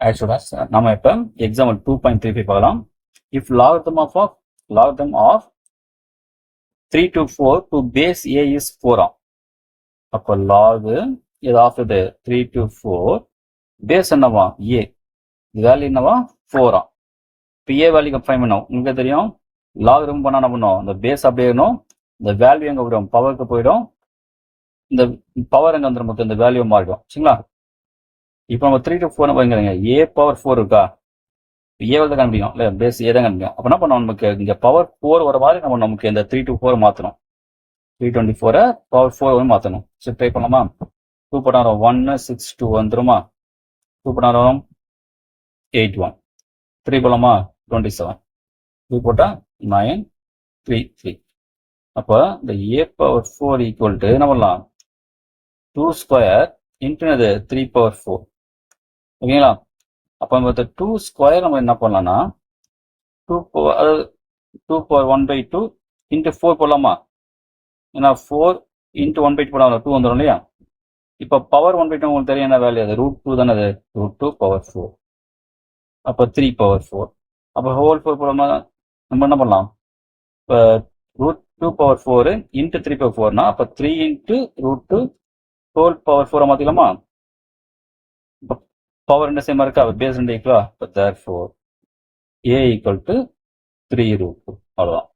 ஆக்சுவலா நம்ம இப்போ எக்ஸாம்பிள் 2.35 பார்க்கலாம். If logarithm of 3 to 4 to base a is 4 அப்போ log இது ஆஃப் இது 3 to 4 பேஸ் என்னவா a வேல்யூ என்னவா 4 இப்போ a வேல்யூ ஃபைன் பண்ணோம். உங்களுக்கு தெரியும் logarithm பண்ணா என்ன பண்ணும், இந்த பேஸ் அப்படியே இருக்கணும், இந்த வேல்யூ எங்க போயிடும் பவருக்கு போயிடும், இந்த பவர் எங்க வந்துடும் நமக்கு இந்த வேல்யூ மாறிடும். சரிங்களா? இப்போ நம்ம 3 to 4 வைங்கிறீங்க a பவர் 4 இருக்கா, ஏ தான் கண்டுபிடிக்கும் இல்லை பேஸ் ஏ தான் கண்டுபிடிக்கும். அப்போ என்ன பண்ணோம், நமக்கு இங்கே பவர் 4 வர மாதிரி நம்ம நமக்கு இந்த 3 to 4 மாற்றணும். 324 பவர் 4 மாற்றணும். சரி ட்ரை பண்ணலாமா? 2 போட்டால் 1 6 2 வந்துருமா? 2 போட்டால் 8 1 3 போடலாமா? 27 2 போட்டால் 9 3 3. அப்போ இந்த a பவர் 4 ஈக்குவல் டு என்ன பண்ணலாம், 2 ஸ்கொயர் இன்ட்டு அது 3 பவர் 4. ஓகேங்களா? அப்போ நம்ம 2 ஸ்கொயர் நம்ம என்ன பண்ணலாம்னா 2 பவர் 1/2 இன்ட்டு 4 போடலாமா? ஏன்னா 4 இன்ட்டு 1/2 போடலாம் 2 வந்துடும் இல்லையா? இப்போ பவர் 1/2 உங்களுக்கு தெரியும் என்ன வேல்யூ, அது √2 தானே, அது √2 பவர் 4. அப்போ 3 பவர் 4. அப்போ ஹோல் 4 போடாம நம்ம என்ன பண்ணலாம், இப்போ √2 பவர் 4 இன்ட்டு 3 பவர் 4னா அப்போ 3 இன்ட்டு √2 ஹோல் பவர் 4 மாற்றிக்கலாமா? இப்போ பவர் ரெண்டு சேமா இருக்கா, பேஸ் ரெண்டு ஈக்குவலா? இப்போ therefore a ஈக்குவல் டு 3 √2. அவ்வளோதான்.